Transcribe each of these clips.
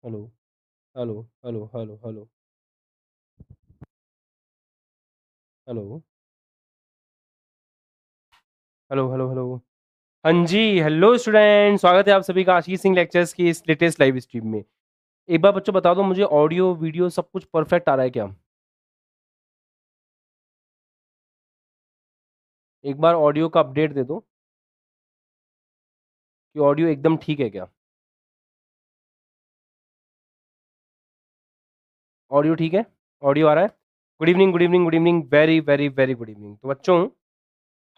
Hello, hello, hello, hello, hello, hello, hello, hello, hello. हाँ जी, hello student, स्वागत है आप सभी का आशीष सिंह लेक्चर्स की इस लेटेस्ट लाइव स्ट्रीम में। एक बार बच्चों बता दो मुझे ऑडियो, वीडियो सब कुछ परफेक्ट आ रहा है क्या? एक बार ऑडियो का अपडेट दे दो कि ऑडियो एकदम ठीक है क्या? ऑडियो ठीक है? ऑडियो आ रहा है? Good evening, good evening, good evening, very very very good evening. तो बच्चों,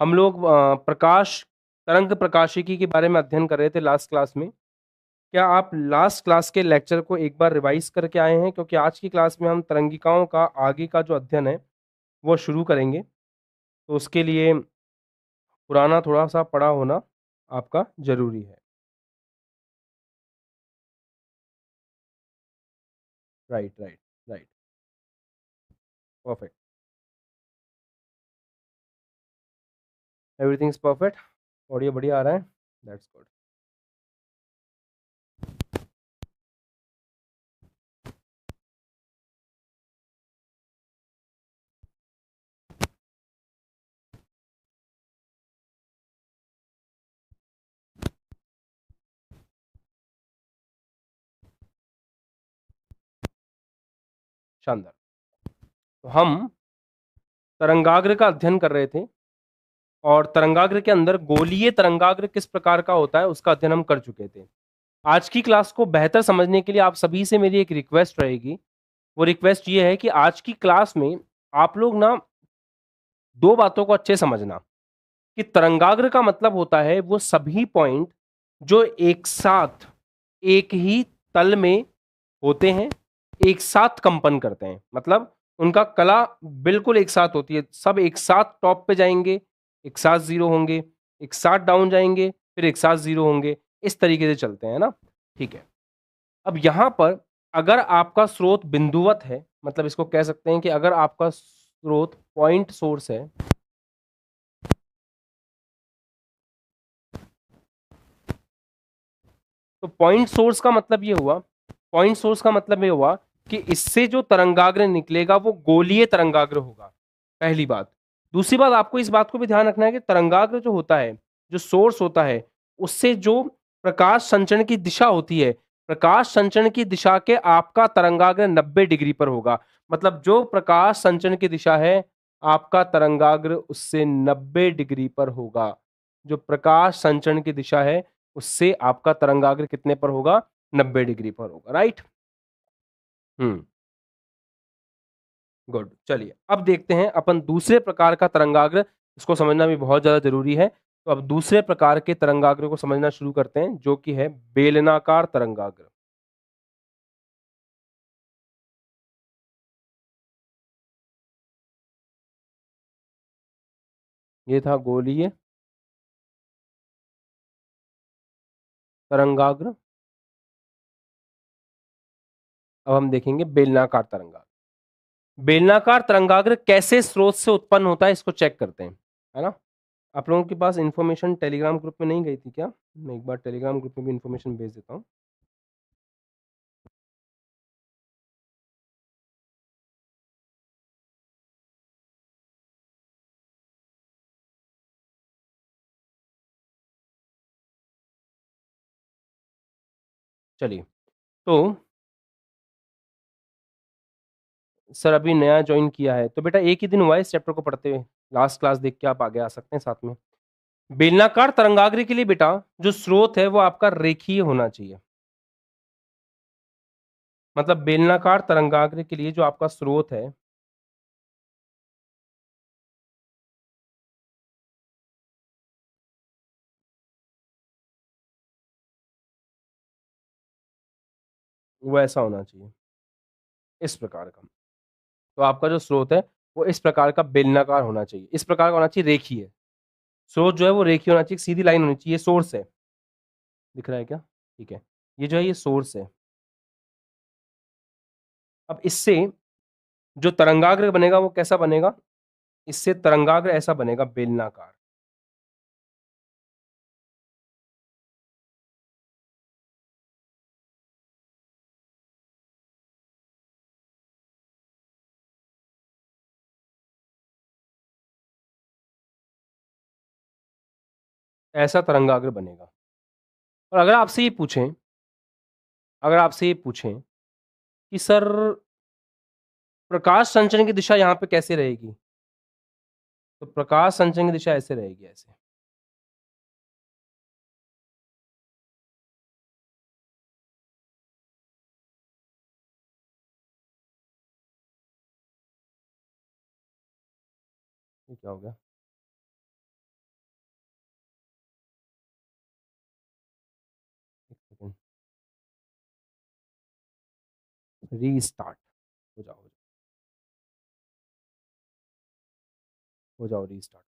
हम लोग प्रकाश तरंग प्रकाशिकी के बारे में अध्ययन कर रहे थे लास्ट क्लास में। क्या आप लास्ट क्लास के लेक्चर को एक बार रिवाइज करके आए हैं? क्योंकि आज की क्लास में हम तरंगिकाओं का आगे का जो अध्ययन है वो शुरू करेंगे। तो उसके लिए पुराना थोड़ा सा पढ़ा होना आपका जरूरी है। Right, right, right. Perfect. Everything is perfect. Audio बढ़िया आ रहा है। That's good. शानदार। तो हम तरंगाग्र का अध्ययन कर रहे थे और तरंगाग्र के अंदर गोलीय तरंगाग्र किस प्रकार का होता है उसका अध्ययन हम कर चुके थे। आज की क्लास को बेहतर समझने के लिए आप सभी से मेरी एक रिक्वेस्ट रहेगी। वो रिक्वेस्ट ये है कि आज की क्लास में आप लोग ना दो बातों को अच्छे समझना कि तरंगाग्र का मतलब होता है वो सभी पॉइंट जो एक साथ एक ही तल में होते हैं, एक साथ कंपन करते हैं। मतलब उनका कला बिल्कुल एक साथ होती है, सब एक साथ टॉप पे जाएंगे, एक साथ जीरो होंगे, एक साथ डाउन जाएंगे, फिर एक साथ जीरो होंगे। इस तरीके से चलते हैं ना। ठीक है। अब यहां पर अगर आपका स्रोत बिंदुवत है, मतलब इसको कह सकते हैं कि अगर आपका स्रोत पॉइंट सोर्स है, तो पॉइंट सोर्स का मतलब ये हुआ कि इससे जो तरंगाग्र निकलेगा वो गोलीय तरंगाग्र होगा। पहली बात। दूसरी बात, आपको इस बात को भी ध्यान रखना है कि तरंगाग्र जो होता है, जो सोर्स होता है, उससे जो प्रकाश संचरण की दिशा होती है, प्रकाश संचरण की दिशा के आपका तरंगाग्र 90 डिग्री पर होगा। मतलब जो प्रकाश संचरण की दिशा है, आपका तरंगाग्र उससे 90 डिग्री पर होगा। जो प्रकाश संचरण की दिशा है उससे आपका तरंगाग्र कितने पर होगा? 90 डिग्री पर होगा। राइट। हम्म। गुड। चलिए अब देखते हैं अपन दूसरे प्रकार का तरंगाग्र। इसको समझना भी बहुत ज्यादा जरूरी है। तो अब दूसरे प्रकार के तरंगाग्र को समझना शुरू करते हैं, जो कि है बेलनाकार तरंगाग्र। ये था गोलीय तरंगाग्र। अब हम देखेंगे बेलनाकार तरंगाग्र। बेलनाकार तरंगाग्र कैसे स्रोत से उत्पन्न होता है इसको चेक करते हैं, है ना। आप लोगों के पास इंफॉर्मेशन टेलीग्राम ग्रुप में नहीं गई थी क्या? मैं एक बार टेलीग्राम ग्रुप में भी इंफॉर्मेशन भेज देता हूँ। चलिए। तो सर अभी नया ज्वाइन किया है तो बेटा एक ही दिन हुआ है इस चैप्टर को पढ़ते हुए। लास्ट क्लास देख के आप आगे आ सकते हैं साथ में। बेलनाकार तरंगाग्र के लिए बेटा जो स्रोत है वो आपका रेखीय होना चाहिए। मतलब बेलनाकार तरंगाग्र के लिए जो आपका स्रोत है वो ऐसा होना चाहिए, इस प्रकार का। तो आपका जो स्रोत है वो इस प्रकार का बेलनाकार होना चाहिए, इस प्रकार का होना चाहिए, रेखीय। स्रोत जो है वो रेखीय होना चाहिए, सीधी लाइन होनी चाहिए। सोर्स है, दिख रहा है क्या? ठीक है। ये जो है ये सोर्स है। अब इससे जो तरंगाग्र बनेगा वो कैसा बनेगा? इससे तरंगाग्र ऐसा बनेगा, बेलनाकार। ऐसा तरंगाग्र बनेगा। और अगर आपसे ये पूछें कि सर प्रकाश संचरण की दिशा यहाँ पे कैसे रहेगी, तो प्रकाश संचरण की दिशा ऐसे रहेगी, ऐसे। ये क्या हो गया? एक सेकंड, रीस्टार्ट। हो जाओ हो जाओ रीस्टार्ट।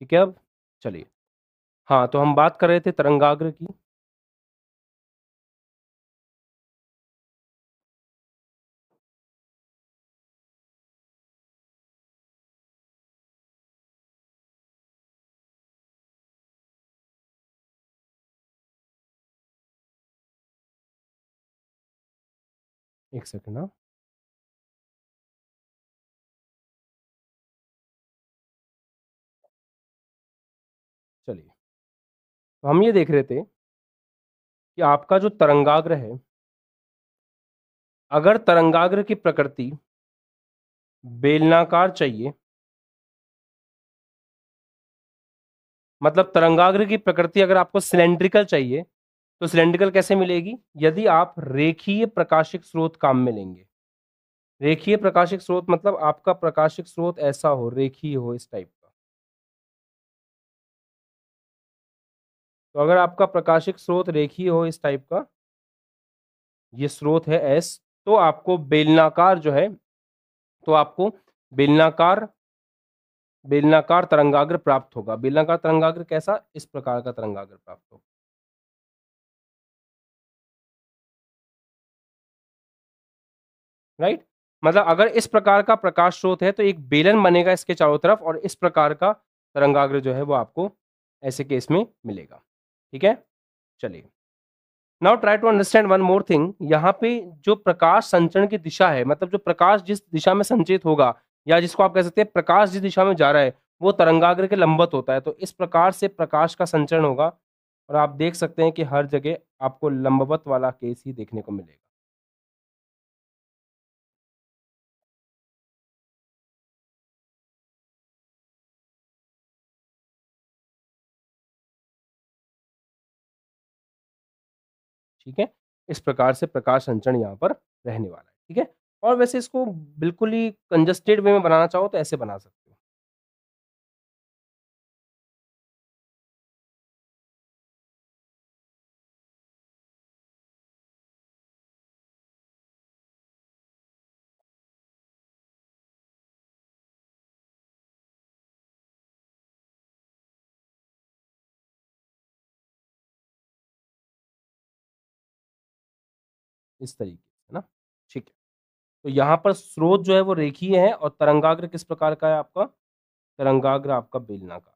ठीक है, अब चलिए। हाँ, तो हम बात कर रहे थे तरंगाग्र की। एक सेकंड, हाँ। चलिए, तो हम ये देख रहे थे कि आपका जो तरंगाग्र है, अगर तरंगाग्र की प्रकृति बेलनाकार चाहिए, मतलब तरंगाग्र की प्रकृति अगर आपको सिलेंड्रिकल चाहिए, तो सिलेंड्रिकल कैसे मिलेगी? यदि आप रेखीय प्रकाशिक स्रोत काम में लेंगे। रेखीय प्रकाशिक स्रोत मतलब आपका प्रकाशिक स्रोत ऐसा हो, रेखीय हो, इस टाइप का। तो अगर आपका प्रकाशिक स्रोत रेखीय हो इस टाइप का, ये स्रोत है एस, तो आपको बेलनाकार जो है, तो आपको बेलनाकार बेलनाकार तरंगाग्र प्राप्त होगा। बेलनाकार तरंगाग्र कैसा? इस प्रकार का तरंगाग्र प्राप्त होगा। राइट? मतलब अगर इस प्रकार का प्रकाश स्रोत है तो एक बेलन बनेगा इसके चारों तरफ, और इस प्रकार का तरंगाग्र जो है वो आपको ऐसे केस में मिलेगा। ठीक है, चलिए। Now try to understand one more thing. यहाँ पे जो प्रकाश संचरण की दिशा है, मतलब जो प्रकाश जिस दिशा में संचित होगा, या जिसको आप कह सकते हैं प्रकाश जिस दिशा में जा रहा है, वो तरंगाग्र के लंबवत होता है। तो इस प्रकार से प्रकाश का संचरण होगा, और आप देख सकते हैं कि हर जगह आपको लंबवत वाला केस ही देखने को मिलेगा। ठीक है, इस प्रकार से प्रकाश संचरण यहाँ पर रहने वाला है। ठीक है, और वैसे इसको बिल्कुल ही कंजस्टेड वे में बनाना चाहो तो ऐसे बना सकते हो। इस तरीके से, है ना? ठीक है, तो यहाँ पर स्रोत जो है वो रेखीय है, और तरंगाग्र किस प्रकार का है आपका? तरंगाग्र आपका बेलनाकार।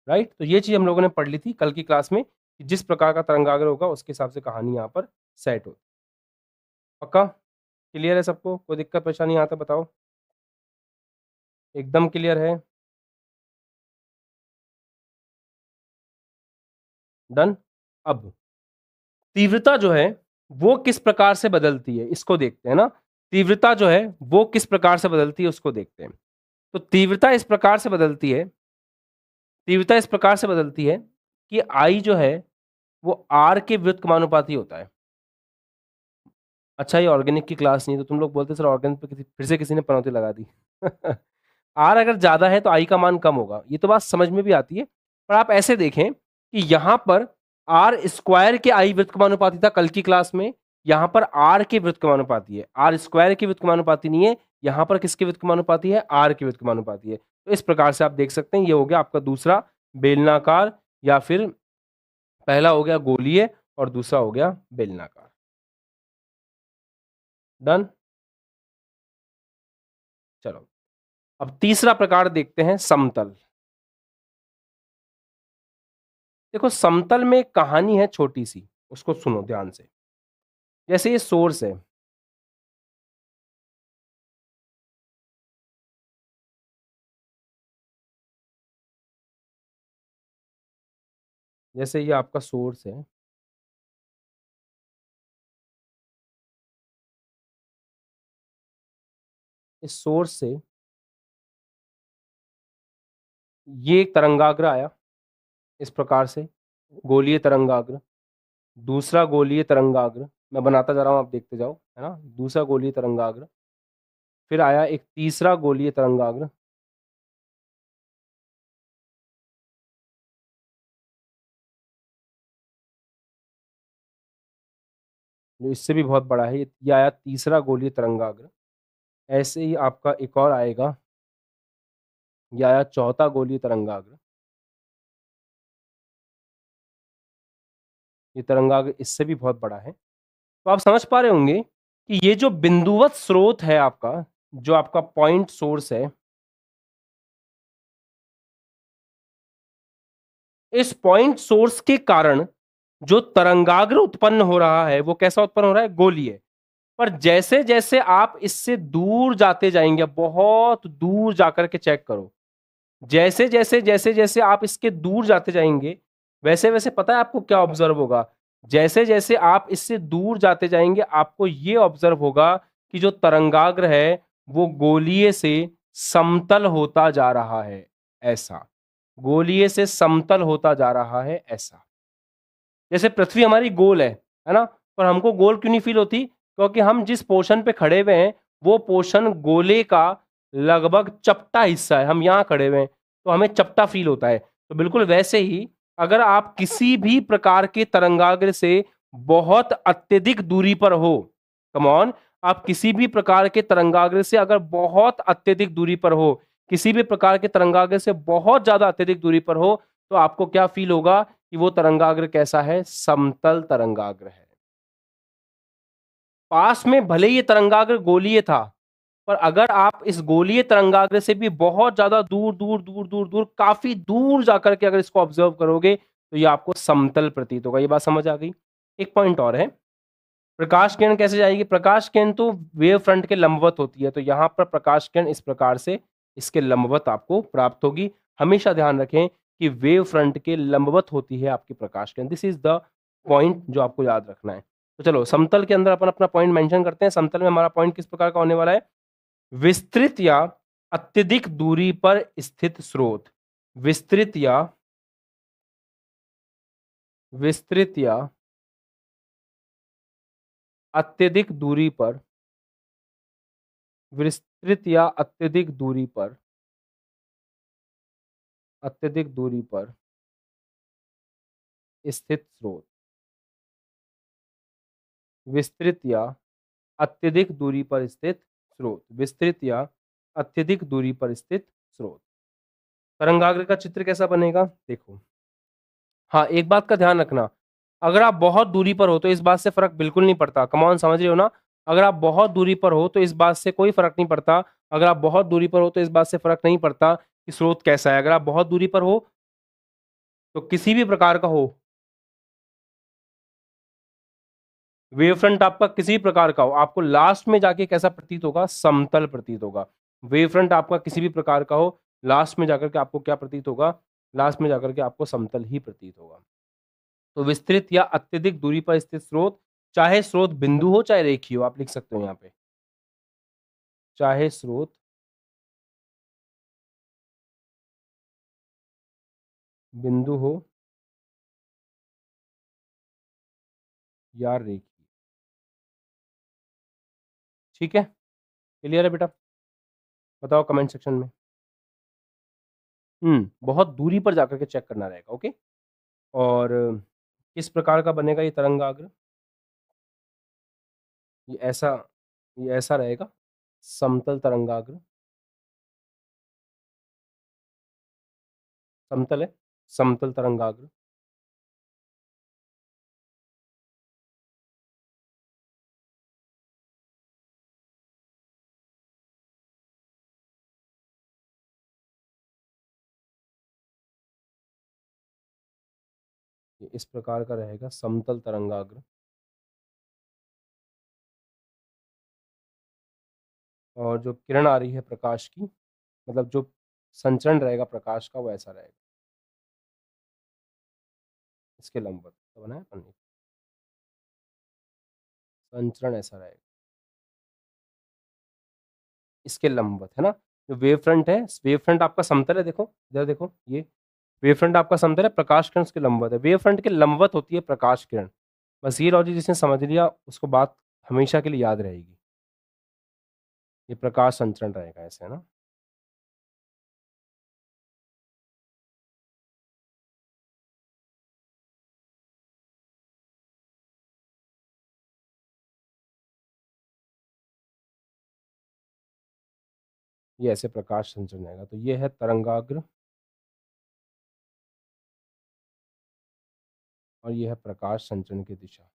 राइट? तो ये चीज हम लोगों ने पढ़ ली थी कल की क्लास में, कि जिस प्रकार का तरंगाग्र होगा उसके हिसाब से कहानी यहाँ पर सेट होती है। पक्का? क्लियर है सबको? कोई दिक्कत परेशानी यहाँ तक बताओ? एकदम क्लियर है? डन। अब तीव्रता जो है वो किस प्रकार से बदलती है, इसको देखते हैं ना। तीव्रता जो है वो किस प्रकार से बदलती है उसको देखते हैं। तो तीव्रता इस प्रकार से बदलती है, तीव्रता इस प्रकार से बदलती है कि आई जो है वो आर के व्युत्क्रमानुपाती होता है। अच्छा, ये ऑर्गेनिक की क्लास नहीं है तो तुम लोग बोलते सर ऑर्गेनिक पे फिर से किसी ने पनौती लगा दी। आर अगर ज्यादा है तो आई का मान कम होगा, ये तो बात समझ में भी आती है। पर आप ऐसे देखें कि यहाँ पर आर स्क्वायर के आई व्युत्क्रमानुपाती था कल की क्लास में, यहाँ पर आर के व्युत्क्रमानुपाती है। आर स्क्वायर के व्युत्क्रमानुपाती नहीं है, यहाँ पर किसके व्युत्क्रमानुपाती है? आर के व्युत्क्रमानुपाती है। तो इस प्रकार से आप देख सकते हैं, ये हो गया आपका दूसरा बेलनाकार, या फिर पहला हो गया गोलीय और दूसरा हो गया बेलनाकार। डन। चलो, अब तीसरा प्रकार देखते हैं, समतल। देखो, समतल में एक कहानी है छोटी सी, उसको सुनो ध्यान से। जैसे ये सोर्स है, जैसे ये आपका सोर्स है, इस सोर्स से ये एक तरंगाग्र आया इस प्रकार से, गोलीय तरंगाग्र। दूसरा गोलीय तरंगाग्र, मैं बनाता जा रहा हूं, आप देखते जाओ, है ना? दूसरा गोलीय तरंगाग्र, फिर आया एक तीसरा गोलीय तरंगाग्र, जो इससे भी बहुत बड़ा है। ये आया तीसरा गोलीय तरंगाग्र। ऐसे ही आपका एक और आएगा, ये आया चौथा गोलीय तरंगाग्र। ये तरंगाग्र इससे भी बहुत बड़ा है। तो आप समझ पा रहे होंगे कि ये जो बिंदुवत स्रोत है आपका, जो आपका पॉइंट सोर्स है, इस पॉइंट सोर्स के कारण जो तरंगाग्र उत्पन्न हो रहा है वो कैसा उत्पन्न हो रहा है? गोलीय। पर जैसे जैसे आप इससे दूर जाते जाएंगे, बहुत दूर जाकर के चेक करो, जैसे जैसे आप इसके दूर जाते जाएंगे, वैसे वैसे पता है आपको क्या ऑब्जर्व होगा? जैसे जैसे आप इससे दूर जाते जाएंगे, आपको ये ऑब्जर्व होगा कि जो तरंगाग्र है वो गोलीय से समतल होता जा रहा है। ऐसा, गोलीय से समतल होता जा रहा है, ऐसा। जैसे पृथ्वी हमारी गोल है ना, पर हमको गोल क्यों नहीं फील होती? क्योंकि हम जिस पोर्शन पे खड़े हुए हैं वो पोर्शन गोले का लगभग चपटा हिस्सा है, हम यहाँ खड़े हुए हैं तो हमें चपटा फील होता है। तो बिल्कुल वैसे ही अगर आप किसी भी प्रकार के तरंगाग्र से बहुत अत्यधिक दूरी पर हो, कम ऑन, आप किसी भी प्रकार के तरंगाग्र से अगर बहुत अत्यधिक दूरी पर हो, किसी भी प्रकार के तरंगाग्र से बहुत ज्यादा अत्यधिक दूरी पर हो, तो आपको क्या फील होगा कि वो तरंगाग्र कैसा है? समतल तरंगाग्र है। पास में भले ही ये तरंगाग्र गोलीय था, पर अगर आप इस गोलीय तरंगाग्र से भी बहुत ज्यादा दूर दूर दूर दूर दूर काफी दूर जाकर के अगर इसको ऑब्जर्व करोगे तो ये आपको समतल प्रतीत होगा। ये बात समझ आ गई? एक पॉइंट और है, प्रकाश किरण कैसे जाएगी? प्रकाश किरण तो वेव फ्रंट के लंबवत होती है, तो यहां पर प्रकाश किरण इस प्रकार से इसके लंबवत आपको प्राप्त होगी। हमेशा ध्यान रखें कि वेव फ्रंट के लंबवत होती है आपकी प्रकाश किरण। दिस इज द पॉइंट जो आपको याद रखना है। तो चलो समतल के अंदर अपन अपना पॉइंट मेंशन करते हैं। समतल में हमारा पॉइंट किस प्रकार का होने वाला है? विस्तृत या अत्यधिक दूरी पर स्थित स्रोत। विस्तृत या विस्तृत या अत्यधिक दूरी पर, विस्तृत या अत्यधिक दूरी पर, अत्यधिक दूरी पर स्थित स्रोत। विस्तृत या अत्यधिक दूरी पर स्थित स्रोत। विस्तृत या अत्यधिक दूरी पर स्थित स्रोत। तरंगाग्र का चित्र कैसा बनेगा? देखो, हाँ एक बात का ध्यान रखना, अगर आप बहुत दूरी पर हो तो इस बात से फर्क बिल्कुल नहीं पड़ता। कमान समझ रहे हो ना? अगर आप बहुत दूरी पर हो तो इस बात से कोई फर्क नहीं पड़ता। अगर आप बहुत दूरी पर हो तो इस बात से फर्क नहीं पड़ता कि स्रोत कैसा है। अगर आप बहुत दूरी पर हो तो किसी भी प्रकार का हो, वेव फ्रंट आपका किसी प्रकार का हो, आपको लास्ट में जाके कैसा प्रतीत होगा? समतल प्रतीत होगा। वेव फ्रंट आपका किसी भी प्रकार का हो, लास्ट में जाकर के आपको क्या प्रतीत होगा? लास्ट में जाकर के आपको समतल ही प्रतीत होगा। तो विस्तृत या अत्यधिक दूरी पर स्थित स्रोत, चाहे स्रोत बिंदु हो चाहे रेखीय हो, आप लिख सकते हो यहाँ पे, चाहे स्रोत बिंदु हो या रेखीय। ठीक है, क्लियर है बेटा? बताओ कमेंट सेक्शन में। बहुत दूरी पर जाकर के चेक करना रहेगा। ओके, और किस प्रकार का बनेगा ये तरंगाग्र? ये ऐसा, ये ऐसा रहेगा, समतल तरंगाग्र। समतल है, समतल तरंगाग्र। ये इस प्रकार का रहेगा, समतल तरंगाग्र। और जो किरण आ रही है प्रकाश की, मतलब जो संचरण रहेगा प्रकाश का, वो ऐसा रहेगा, इसके लंबवत तो बना है अपन ने। संचरण ऐसा रहेगा, इसके लंबवत, है ना? जो वेव फ्रंट है, वेव फ्रंट आपका समतल है, देखो इधर देखो, ये वेव फ्रंट आपका समतल है, प्रकाश किरण उसके लंबवत है। वेव फ्रंट के लंबवत होती है प्रकाश किरण। बस ये लॉजिक जिसने समझ लिया उसको बात हमेशा के लिए याद रहेगी। ये प्रकाश संचरण रहेगा ऐसे, है ना? ये ऐसे प्रकाश संचरण रहेगा। तो ये है तरंगाग्र और ये है प्रकाश संचरण की दिशा।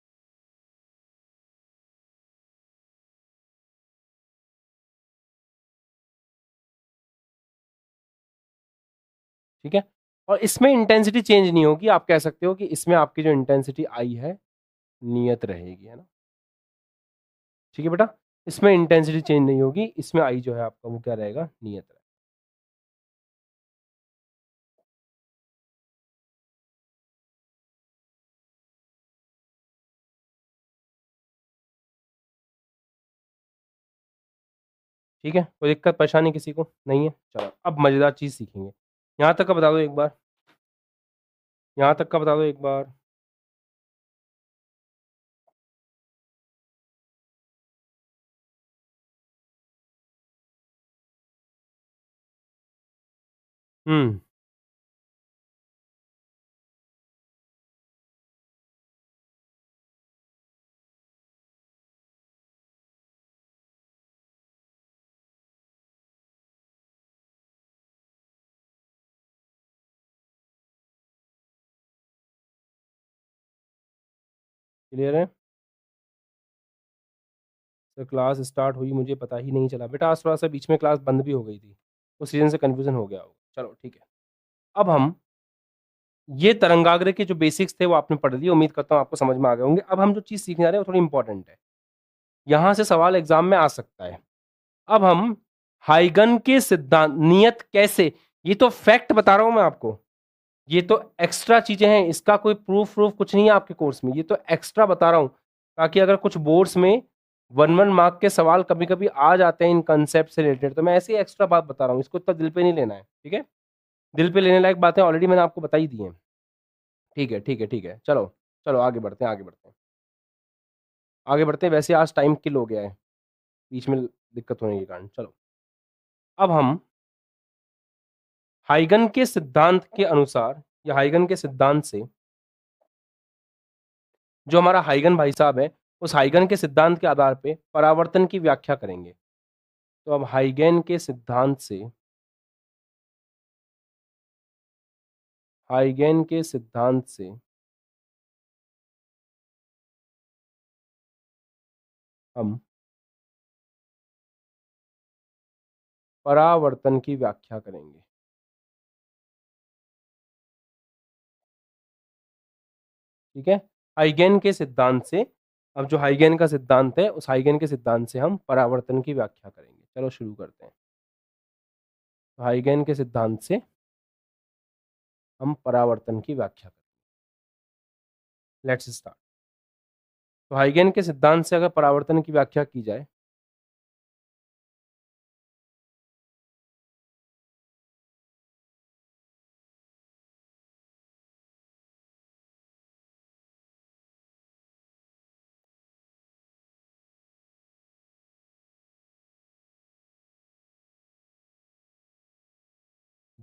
ठीक है, और इसमें इंटेंसिटी चेंज नहीं होगी। आप कह सकते हो कि इसमें आपकी जो इंटेंसिटी आई है नियत रहेगी, है ना? ठीक है बेटा, इसमें इंटेंसिटी चेंज नहीं होगी, इसमें आई जो है आपका वो क्या रहेगा? नियत रहेगा। ठीक है, कोई दिक्कत परेशानी किसी को नहीं है? चलो अब मजेदार चीज सीखेंगे। यहाँ तक का बता दो एक बार, यहाँ तक का बता दो एक बार। क्लियर है? सर क्लास स्टार्ट हुई मुझे पता ही नहीं चला बेटा, आज थोड़ा सा बीच में क्लास बंद भी हो गई थी, उस रीजन से कन्फ्यूजन हो गया होगा। चलो ठीक है, अब हम ये तरंगाग्र के जो बेसिक्स थे वो आपने पढ़ लिए, उम्मीद करता हूँ आपको समझ में आ गए होंगे। अब हम जो चीज़ सीखने जा रहे हैं वो थोड़ी इंपॉर्टेंट है, यहाँ से सवाल एग्जाम में आ सकता है। अब हम हाइगन के सिद्धांत, नियत कैसे, ये तो फैक्ट बता रहा हूं मैं आपको, ये तो एक्स्ट्रा चीजें हैं, इसका कोई प्रूफ प्रूफ कुछ नहीं है आपके कोर्स में, ये तो एक्स्ट्रा बता रहा हूं ताकि अगर कुछ बोर्ड्स में 1 1 मार्क के सवाल कभी कभी आ जाते हैं इन कंसेप्ट से रिलेटेड, तो मैं ऐसी एक्स्ट्रा बात बता रहा हूँ, इसको इतना दिल पे नहीं लेना है, ठीक है? दिल पे लेने लायक बातें ऑलरेडी मैंने आपको बताई दी हैं। ठीक है ठीक है ठीक है, चलो चलो आगे बढ़ते हैं, आगे बढ़ते हैं, आगे बढ़ते हैं। वैसे आज टाइम किल हो गया है, बीच में दिक्कत होने के कारण। चलो अब हम हाइगन के सिद्धांत के अनुसार या हाइगन के सिद्धांत से, जो हमारा हाइगन भाई साहब है, उस हाइगन के सिद्धांत के आधार पे परावर्तन की व्याख्या करेंगे। तो अब हाइगन के सिद्धांत से, हाइगन के सिद्धांत से हम परावर्तन की व्याख्या करेंगे। ठीक है, हाइगन के सिद्धांत से, अब जो हाइगन का सिद्धांत है उस हाइगन के सिद्धांत से हम परावर्तन की व्याख्या करेंगे। चलो शुरू करते हैं। तो हाइगन के सिद्धांत से हम परावर्तन की व्याख्या करेंगे। Let's start. तो हाइगन के सिद्धांत से अगर परावर्तन की व्याख्या की जाए,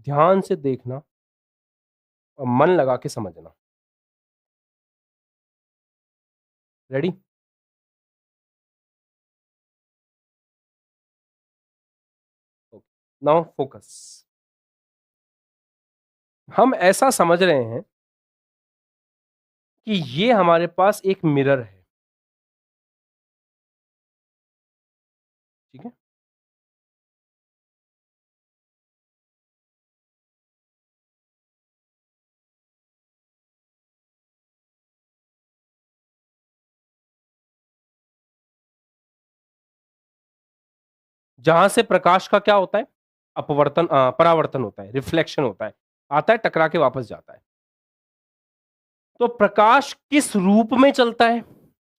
ध्यान से देखना और मन लगा के समझना। रेडी? Now focus. हम ऐसा समझ रहे हैं कि ये हमारे पास एक मिरर है, ठीक है? जहां से प्रकाश का क्या होता है, अपवर्तन, परावर्तन होता है, रिफ्लेक्शन होता है, आता है टकरा के वापस जाता है। तो प्रकाश किस रूप में चलता है?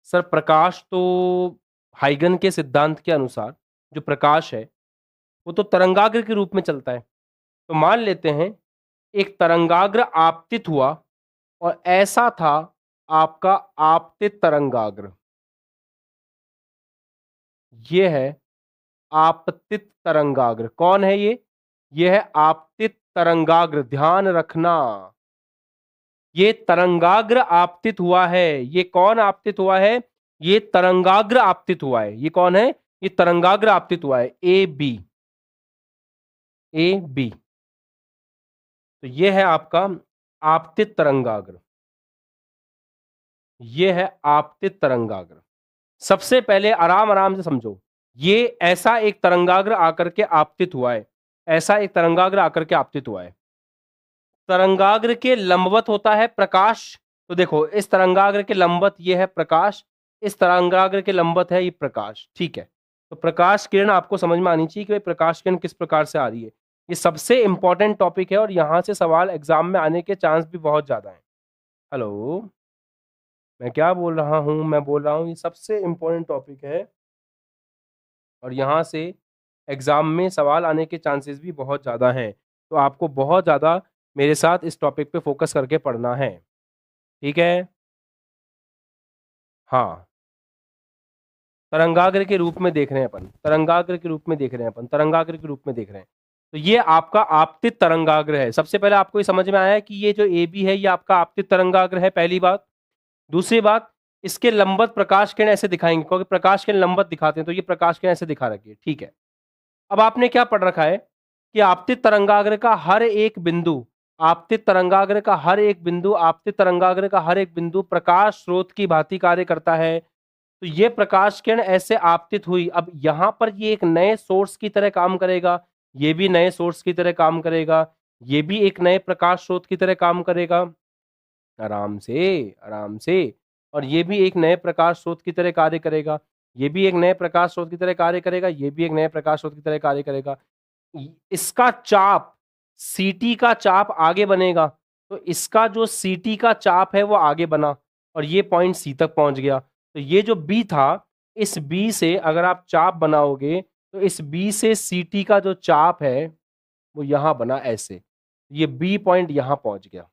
सर प्रकाश तो हाइगन के सिद्धांत के अनुसार जो प्रकाश है वो तो तरंगाग्र के रूप में चलता है। तो मान लेते हैं एक तरंगाग्र आपतित हुआ और ऐसा था आपका आपतित तरंगाग्र, ये है आपतित तरंगाग्र। कौन है ये? ये है आपतित तरंगाग्र, ध्यान रखना, ये तरंगाग्र आपतित हुआ है। ये कौन आपतित हुआ है? ये तरंगाग्र आपतित हुआ है। ये कौन है? ये तरंगाग्र आपतित हुआ है, ए बी, ए बी। तो ये है आपका आपतित तरंगाग्र, ये है आपतित तरंगाग्र। सबसे पहले आराम आराम से समझो, ये ऐसा एक तरंगाग्र आकर के आपतित हुआ है, ऐसा एक तरंगाग्र आकर के आपतित हुआ है। तरंगाग्र के लंबवत होता है प्रकाश। तो देखो इस तरंगाग्र के लंबवत ये है प्रकाश, इस तरंगाग्र के लंबवत है ये प्रकाश, ठीक है? तो प्रकाश किरण आपको समझ में आनी चाहिए कि भाई प्रकाश किरण किस प्रकार से आ रही है। ये सबसे इंपॉर्टेंट टॉपिक है और यहां से सवाल एग्जाम में आने के चांस भी बहुत ज्यादा है। हेलो, मैं क्या बोल रहा हूं? मैं बोल रहा हूं ये सबसे इंपॉर्टेंट टॉपिक है और यहाँ से एग्जाम में सवाल आने के चांसेस भी बहुत ज़्यादा हैं। तो आपको बहुत ज़्यादा मेरे साथ इस टॉपिक पे फोकस करके पढ़ना है, ठीक है? हाँ, तरंगाग्र के रूप में देख रहे हैं अपन, तरंगाग्र के रूप में देख रहे हैं अपन, तरंगाग्र के रूप में देख रहे हैं। तो ये आपका आपतित तरंगाग्र है। सबसे पहले आपको ये समझ में आया है कि ये जो ए बी है ये आपका आपतित तरंगाग्र है, पहली बात। दूसरी बात, इसके लंबवत प्रकाश किरण ऐसे दिखाएंगे, क्योंकि प्रकाश किरण लंबवत दिखाते हैं, तो ये प्रकाश किरण ऐसे दिखा रखी है, ठीक है। अब आपने क्या पढ़ रखा है कि आपतित तरंगाग्र का हर एक बिंदु, आपतित तरंगाग्र का हर एक बिंदु, आपतित तरंगाग्र का हर एक बिंदु प्रकाश स्रोत की भांति कार्य करता है। तो ये प्रकाश किरण ऐसे आपतित हुई, अब यहां पर ये एक नए सोर्स की तरह काम करेगा, ये भी नए सोर्स की तरह काम करेगा, ये भी एक नए प्रकाश स्रोत की तरह काम करेगा, आराम से, आराम से। और ये भी एक नए प्रकाश स्रोत की तरह कार्य करेगा, ये भी एक नए प्रकाश स्रोत की तरह कार्य करेगा, ये भी एक नए प्रकाश स्रोत की तरह कार्य करेगा। इसका चाप, सीटी का चाप आगे बनेगा, तो इसका जो सीटी का चाप है वो आगे बना और ये पॉइंट सी तक पहुंच गया। तो ये जो बी था, इस बी से अगर आप चाप बनाओगे तो इस बी से सीटी का जो चाप है वो यहां बना ऐसे, ये बी पॉइंट यहां पहुंच गया,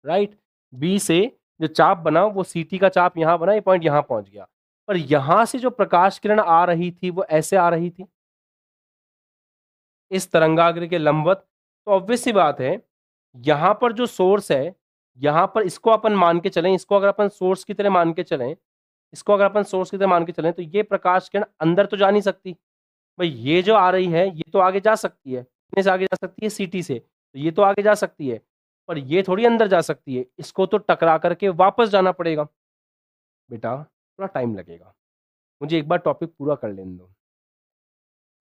राइट। बी से जो चाप बना वो सीटी का चाप यहां बना, ये पॉइंट यहां पहुंच गया। पर यहां से जो प्रकाश किरण आ रही थी वो ऐसे आ रही थी, इस तरंगाग्र के लंबवत। तो ऑब्वियस सी बात है, यहां पर जो सोर्स है, यहां पर इसको अपन मान के चलें, इसको अगर अपन सोर्स की तरह मान के चलें, इसको अगर अपन सोर्स की तरह मान के चलें, तो ये प्रकाश किरण अंदर तो जा नहीं सकती भाई। ये जो आ रही है ये तो आगे जा सकती है, कितने से आगे जा सकती है, सीटी से, तो ये तो आगे जा सकती है, पर ये थोड़ी अंदर जा सकती है, इसको तो टकरा करके वापस जाना पड़ेगा। बेटा थोड़ा टाइम लगेगा, मुझे एक बार टॉपिक पूरा कर लेने दो।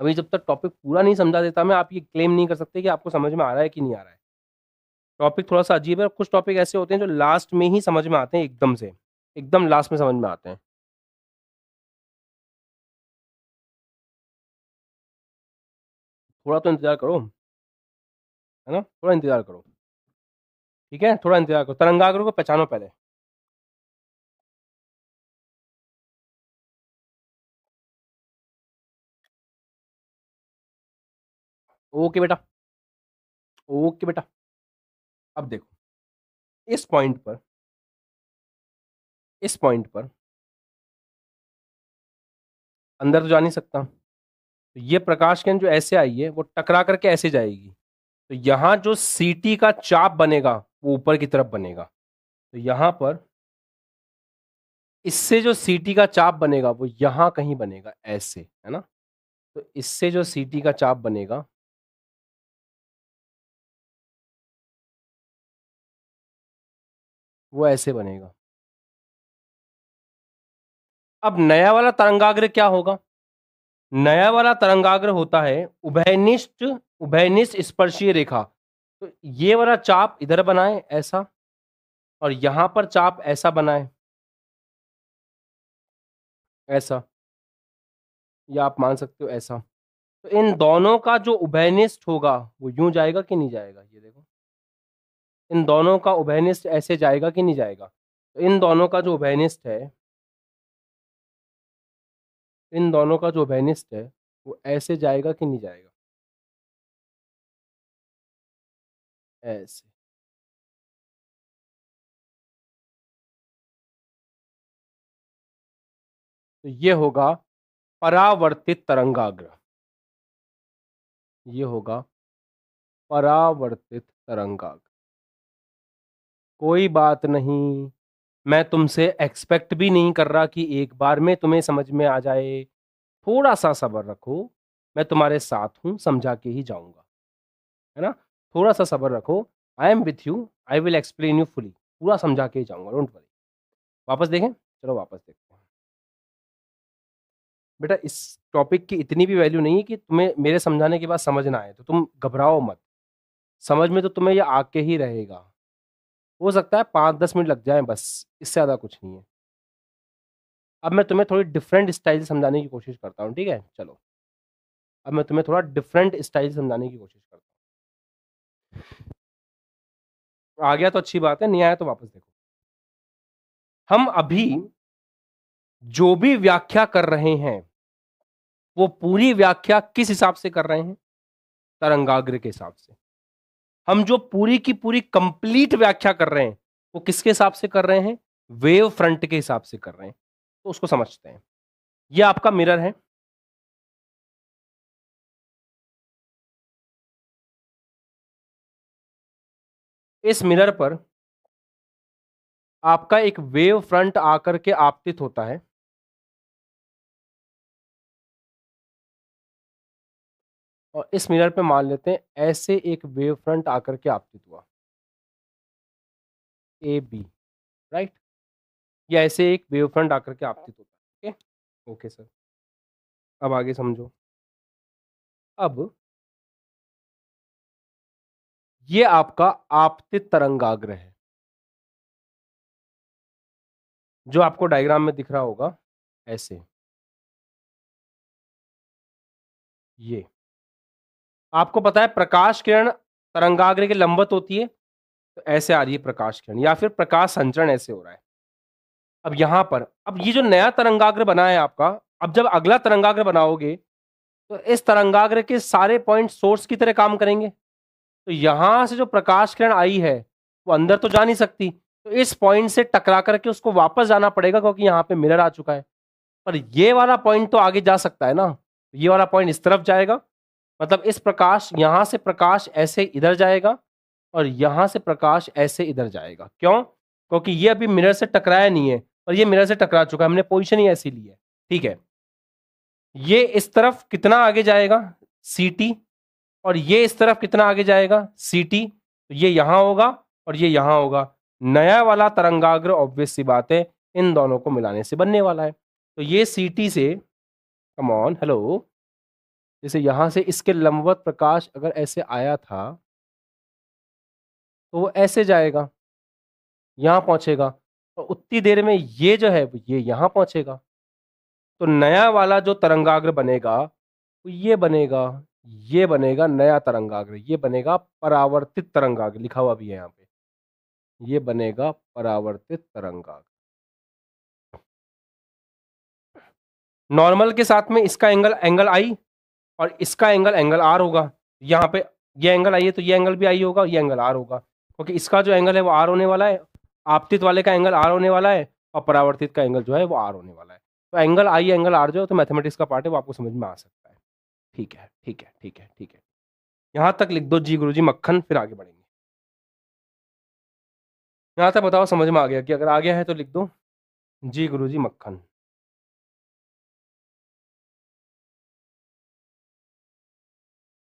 अभी जब तक टॉपिक पूरा नहीं समझा देता मैं, आप ये क्लेम नहीं कर सकते कि आपको समझ में आ रहा है कि नहीं आ रहा है। टॉपिक थोड़ा सा अजीब है, कुछ टॉपिक ऐसे होते हैं जो लास्ट में ही समझ में आते हैं, एकदम से, एकदम लास्ट में समझ में आते हैं। थोड़ा तो इंतजार करो, है ना, थोड़ा इंतजार करो, ठीक है, थोड़ा इंतजार करो। तरंगाग्र को पहचानो पहले। ओके बेटा, ओके बेटा। अब देखो, इस पॉइंट पर, इस पॉइंट पर अंदर तो जा नहीं सकता, तो ये प्रकाश किरण जो ऐसे आई है वो टकरा करके ऐसे जाएगी, तो यहां जो सीटी का चाप बनेगा वो ऊपर की तरफ बनेगा। तो यहां पर इससे जो सीटी का चाप बनेगा वो यहां कहीं बनेगा ऐसे, है ना। तो इससे जो सीटी का चाप बनेगा वो ऐसे बनेगा। अब नया वाला तरंगाग्र क्या होगा, नया वाला तरंगाग्र होता है उभयनिष्ठ, उभयनिष्ठ स्पर्शीय रेखा। तो ये वाला चाप इधर बनाए ऐसा, और यहां पर चाप ऐसा बनाए ऐसा, या आप मान सकते हो ऐसा। तो इन दोनों का जो उभयनिष्ठ होगा वो यूं जाएगा कि नहीं जाएगा, ये देखो, इन दोनों का उभयनिष्ठ ऐसे जाएगा कि नहीं जाएगा। तो इन दोनों का जो उभयनिष्ठ है, इन दोनों का जो उभयनिष्ठ है वो ऐसे जाएगा कि नहीं जाएगा, ऐसे। तो ये होगा परावर्तित तरंगाग्र, ये होगा परावर्तित तरंगाग्र। कोई बात नहीं, मैं तुमसे एक्सपेक्ट भी नहीं कर रहा कि एक बार में तुम्हें समझ में आ जाए, थोड़ा सा सब्र रखो, मैं तुम्हारे साथ हूं, समझा के ही जाऊंगा, है ना। थोड़ा सा सब्र रखो, I am with you, I will explain you fully, पूरा समझा के ही जाऊंगा, डोंट वरी। वापस देखें, चलो वापस देखते हैं। बेटा इस टॉपिक की इतनी भी वैल्यू नहीं है कि तुम्हें मेरे समझाने के बाद समझ ना आए, तो तुम घबराओ मत, समझ में तो तुम्हें ये आके ही रहेगा। हो सकता है 5-10 मिनट लग जाए बस, इससे ज़्यादा कुछ नहीं है। अब मैं तुम्हें थोड़ी डिफरेंट स्टाइल से समझाने की कोशिश करता हूँ, ठीक है, चलो। अब मैं तुम्हें थोड़ा डिफरेंट स्टाइल से समझाने की कोशिश करता हूँ। आ गया तो अच्छी बात है, नहीं आया तो वापस देखो। हम अभी जो भी व्याख्या कर रहे हैं वो पूरी व्याख्या किस हिसाब से कर रहे हैं, तरंगाग्र के हिसाब से। हम जो पूरी की पूरी कंप्लीट व्याख्या कर रहे हैं वो किसके हिसाब से कर रहे हैं, वेव फ्रंट के हिसाब से कर रहे हैं। तो उसको समझते हैं। ये आपका मिरर है, इस मिरर पर आपका एक वेव फ्रंट आकर के आपतित होता है, और इस मिरर पे मान लेते हैं ऐसे एक वेव फ्रंट आकर के आपतित हुआ, ए बी, राइट। या ऐसे एक वेव फ्रंट आकर के आपतित होता है। ओके, ओके सर, अब आगे समझो। अब ये आपका आपतित तरंगाग्र है, जो आपको डायग्राम में दिख रहा होगा ऐसे। ये आपको पता है प्रकाश किरण तरंगाग्र के लंबवत होती है, तो ऐसे आ रही है प्रकाश किरण, या फिर प्रकाश संचरण ऐसे हो रहा है। अब यहां पर, अब ये जो नया तरंगाग्र बना है आपका, अब जब अगला तरंगाग्र बनाओगे तो इस तरंगाग्र के सारे पॉइंट सोर्स की तरह काम करेंगे। तो यहां से जो प्रकाश किरण आई है वो अंदर तो जा नहीं सकती, तो इस पॉइंट से टकरा करके उसको वापस जाना पड़ेगा, क्योंकि यहाँ पे मिरर आ चुका है। पर ये वाला पॉइंट तो आगे जा सकता है ना, ये वाला पॉइंट इस तरफ जाएगा, मतलब इस प्रकाश, यहां से प्रकाश ऐसे इधर जाएगा और यहां से प्रकाश ऐसे इधर जाएगा। क्यों? क्योंकि ये अभी मिरर से टकराया नहीं है, और ये मिरर से टकरा चुका है, हमने पोजीशन ही ऐसी ली है। ठीक है, ये इस तरफ कितना आगे जाएगा, सी टी, और ये इस तरफ कितना आगे जाएगा, सी टी। तो ये यहां होगा और ये यहां होगा। नया वाला तरंगाग्र ऑब्वियस सी बात है इन दोनों को मिलाने से बनने वाला है। तो ये सी टी से, कम ऑन, हेलो, जैसे यहां से इसके लंबवत प्रकाश अगर ऐसे आया था तो वो ऐसे जाएगा, यहां पहुंचेगा, और उतनी देर में ये जो है ये यहां पहुंचेगा। तो नया वाला जो तरंगाग्र बनेगा वो ये बनेगा नया तरंगाग्र, ये बनेगा परावर्तित तरंगाग्र, लिखा हुआ भी है यहाँ पे, ये बनेगा परावर्तित तरंगाग्र। नॉर्मल के साथ में इसका एंगल आई और इसका एंगल आर होगा। यहाँ पे ये एंगल आई है तो ये एंगल भी आई होगा, ये एंगल आर होगा, क्योंकि इसका जो एंगल है वो आर होने वाला है, आपतित वाले का एंगल आर होने वाला है, और परावर्तित का एंगल जो है वो आर होने वाला है। तो एंगल आई एंगल आर जो है तो मैथमेटिक्स का पार्ट है, वो आपको समझ में आ सकता है। ठीक है, ठीक है, ठीक है, ठीक है, यहाँ तक लिख दो जी गुरुजी मक्खन, फिर आगे बढ़ेंगे। यहाँ तक बताओ समझ में आ गया? कि अगर आ गया है तो लिख दो जी गुरुजी मक्खन।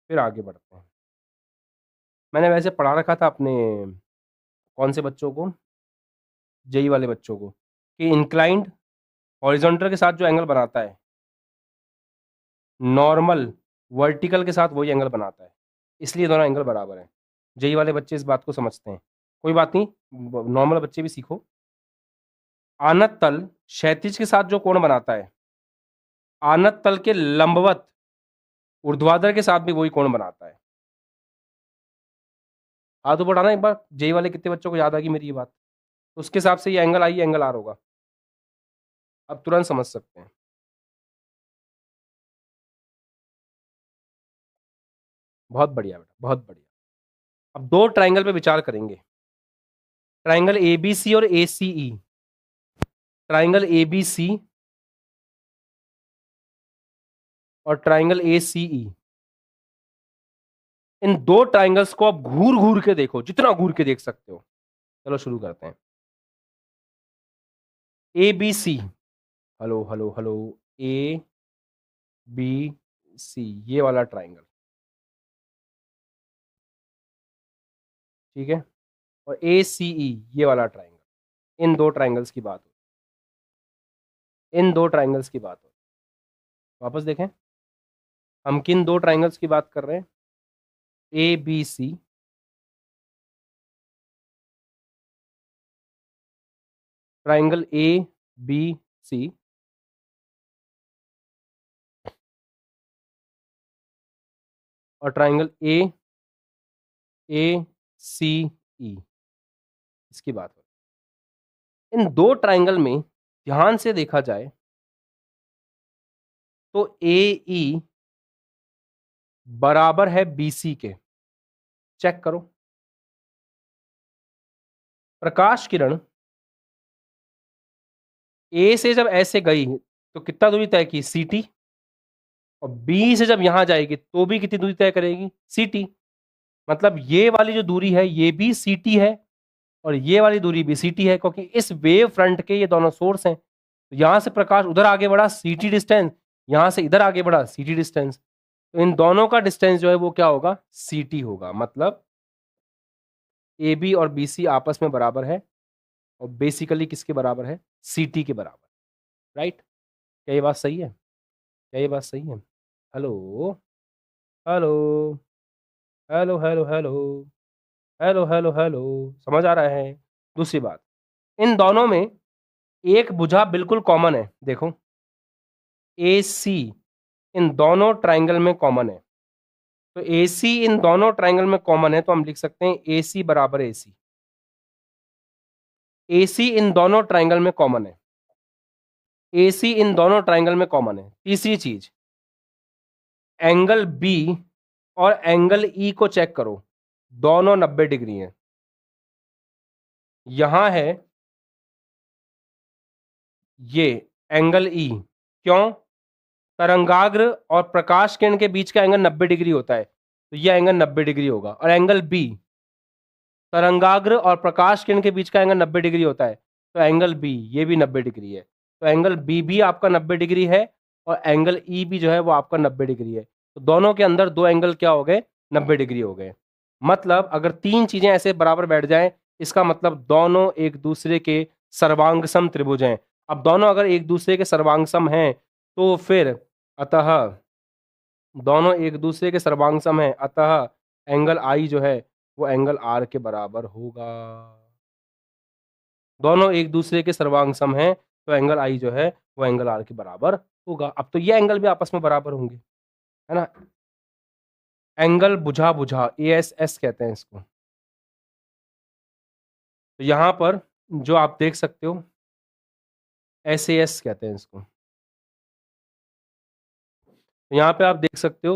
फिर आगे बढ़ते हैं। मैंने वैसे पढ़ा रखा था अपने कौन से बच्चों को, जेई वाले बच्चों को, कि इंक्लाइंड हॉरिजॉन्टल के साथ जो एंगल बनाता है, नॉर्मल वर्टिकल के साथ वही एंगल बनाता है, इसलिए दोनों एंगल बराबर हैं। जेई वाले बच्चे इस बात को समझते हैं, कोई बात नहीं, नॉर्मल बच्चे भी सीखो। आनत तल क्षैतिज के साथ जो कोण बनाता है, आनत तल के लंबवत ऊर्ध्वाधर के साथ भी वही कोण बनाता है। हाथ ऊपर उठाना एक बार, जेई वाले कितने बच्चों को याद आ गई मेरी ये बात? उसके हिसाब से ये एंगल आई एंगल आर होगा, अब तुरंत समझ सकते हैं। बहुत बढ़िया बेटा, बहुत बढ़िया। अब दो ट्राइंगल पे विचार करेंगे, ट्राइंगल ए बी सी और ए सी ई। ट्राइंगल ए बी सी और ट्राइंगल ए सी ई, इन दो ट्राइंगल्स को आप घूर घूर के देखो, जितना घूर के देख सकते हो। चलो शुरू करते हैं। A B C, hello hello hello, A B C, ये वाला ट्राइंगल, ठीक है, और ए सी ई, ये वाला ट्राइंगल। इन दो ट्राइंगल्स की बात हो, इन दो ट्राइंगल्स की बात हो। वापस देखें, हम किन दो ट्राइंगल्स की बात कर रहे हैं? A B C, triangle A B C, और ट्राइंगल ए सी ई, इसकी बात हो। इन दो ट्राइंगल में ध्यान से देखा जाए तो ए ई बराबर है बी सी के। चेक करो, प्रकाश किरण ए से जब ऐसे गई तो कितना दूरी तय की, सी टी, और बी से जब यहां जाएगी तो भी कितनी दूरी तय करेगी, सी टी। मतलब ये वाली जो दूरी है ये भी ct है और ये वाली दूरी भी ct है, क्योंकि इस वेव फ्रंट के ये दोनों सोर्स हैं। तो यहां से प्रकाश उधर आगे बढ़ा ct डिस्टेंस, यहां से इधर आगे बढ़ा ct डिस्टेंस, तो इन दोनों का डिस्टेंस जो है वो क्या होगा, ct होगा। मतलब AB और BC आपस में बराबर है और बेसिकली किसके बराबर है, ct के बराबर। राइट? क्या ये बात सही है? क्या ये बात सही है? Hello, hello, hello, hello, hello, hello, hello, hello, समझ आ रहा है? दूसरी बात, इन दोनों में एक भुजा बिल्कुल कॉमन है। देखो, AC इन दोनों ट्राइंगल में कॉमन है, तो AC इन दोनों ट्राइंगल में कॉमन है, तो हम लिख सकते हैं AC बराबर AC। AC इन दोनों ट्राइंगल में कॉमन है, AC इन दोनों ट्राइंगल में कॉमन है। तीसरी चीज, एंगल B और एंगल E को चेक करो, दोनों 90 डिग्री हैं। यहां है ये एंगल E, क्यों? तरंगाग्र और प्रकाश किरण के बीच का एंगल 90 डिग्री होता है, तो यह एंगल 90 डिग्री होगा। और एंगल B, तरंगाग्र और प्रकाश किरण के बीच का एंगल 90 डिग्री होता है, तो एंगल B ये भी 90 डिग्री है। तो एंगल B भी आपका 90 डिग्री है और एंगल E भी जो है वो आपका 90 डिग्री है। तो दोनों के अंदर दो एंगल क्या हो गए, 90 डिग्री हो गए। मतलब अगर तीन चीजें ऐसे बराबर बैठ जाएं, इसका मतलब दोनों एक दूसरे के सर्वांगसम त्रिभुज हैं। अब दोनों अगर एक दूसरे के सर्वांगसम हैं तो फिर अतः दोनों एक दूसरे के सर्वांगसम हैं, अतः एंगल I जो है वो एंगल R के बराबर होगा। दोनों एक दूसरे के सर्वांगसम हैं, तो एंगल I जो है वो एंगल R के बराबर होगा। अब तो ये एंगल भी आपस में बराबर होंगे, है ना? एंगल बुझा बुझा, ASS कहते हैं इसको। तो यहां पर जो आप देख सकते हो, SAS कहते हैं इसको। तो यहाँ पे आप देख सकते हो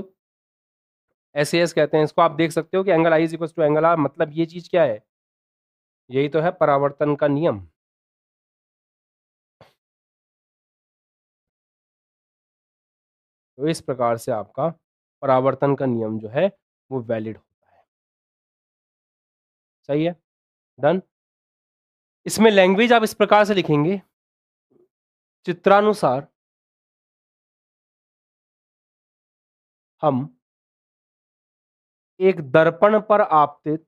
SAS कहते हैं इसको। आप देख सकते हो कि angle I is equal to angle R। मतलब ये चीज क्या है, यही तो है परावर्तन का नियम। तो इस प्रकार से आपका परावर्तन का नियम जो है वो वैलिड होता है। सही है, डन। इसमें लैंग्वेज आप इस प्रकार से लिखेंगे, चित्रानुसार हम एक दर्पण पर आपतित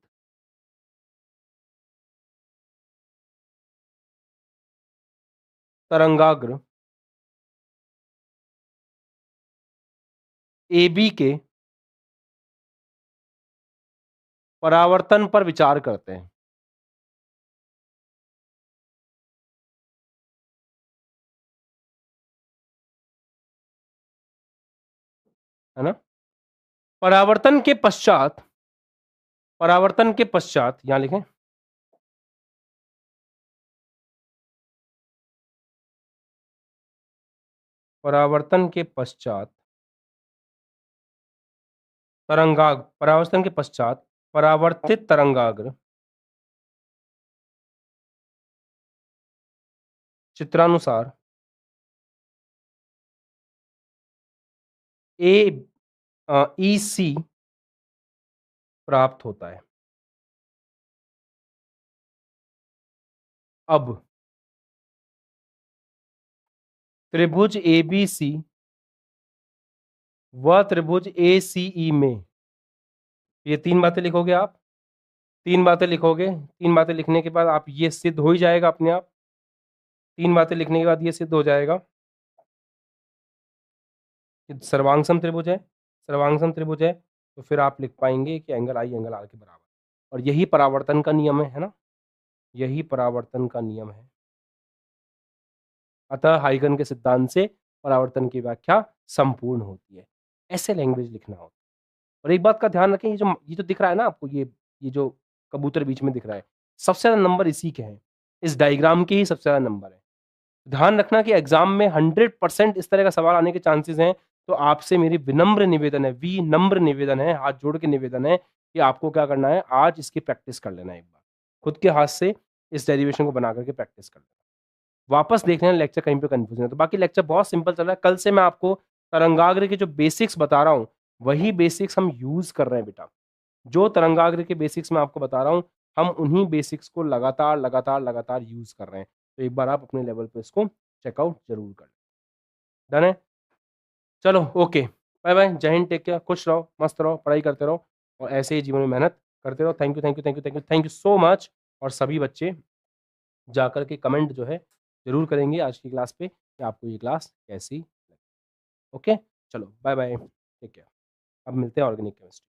तरंगाग्र AB के परावर्तन पर विचार करते हैं। है ना? परावर्तन के पश्चात, परावर्तन के पश्चात यहां लिखें, परावर्तन के पश्चात परावर्तन के पश्चात परावर्तित तरंगाग्र चित्रानुसार EC प्राप्त होता है। अब त्रिभुज ABC व त्रिभुज ACE में, ये तीन बातें लिखोगे आप, तीन बातें लिखोगे, तीन बातें लिखने के बाद आप ये सिद्ध हो ही जाएगा अपने आप। तीन बातें लिखने के बाद ये सिद्ध हो जाएगा कि सर्वांगसम त्रिभुज है। सर्वांगसम त्रिभुज है तो फिर आप लिख पाएंगे कि एंगल I एंगल R के बराबर। और यही परावर्तन का नियम है ना? यही परावर्तन का नियम है। अतः हाइगन के सिद्धांत से परावर्तन की व्याख्या संपूर्ण होती है। ऐसे लैंग्वेज लिखना होता है। और एक बात का ध्यान रखें, ये जो दिख रहा है ना आपको, ये जो कबूतर बीच में दिख रहा है, सबसे ज्यादा नंबर इसी के हैं। इस डायग्राम के ही सबसे ज्यादा नंबर है। ध्यान रखना कि एग्जाम में 100% इस तरह का सवाल आने के चांसेस हैं। तो आपसे मेरी विनम्र निवेदन है, विनम्र निवेदन है, हाथ जोड़ के निवेदन है कि आपको क्या करना है, आज इसकी प्रैक्टिस कर लेना है। एक बार खुद के हाथ से इस डेरिवेशन को बना करके प्रैक्टिस कर लेना। वापस देख लेना लेक्चर कहीं पे कंफ्यूजन है तो। बाकी लेक्चर बहुत सिंपल चल रहा है। कल से मैं आपको तरंगाग्र के जो बेसिक्स बता रहा हूँ वही बेसिक्स हम यूज कर रहे हैं बेटा। जो तरंगाग्र के बेसिक्स मैं आपको बता रहा हूँ, हम उन्हीं बेसिक्स को लगातार यूज़ कर रहे हैं। तो एक बार आप अपने लेवल पे इसको चेकआउट ज़रूर कर लें। डन है? चलो ओके, बाय-बाय, जय हिंद, टेक केयर, खुश रहो, मस्त रहो, पढ़ाई करते रहो और ऐसे ही जीवन में मेहनत करते रहो। Thank you, thank you, thank you, thank you, thank you so much. और सभी बच्चे जाकर के कमेंट जो है ज़रूर करेंगे आज की क्लास पे कि आपको ये क्लास कैसी लगी। ओके? चलो बाय-बाय, टेक केयर। अब मिलते हैं ऑर्गेनिक केमिस्ट्री।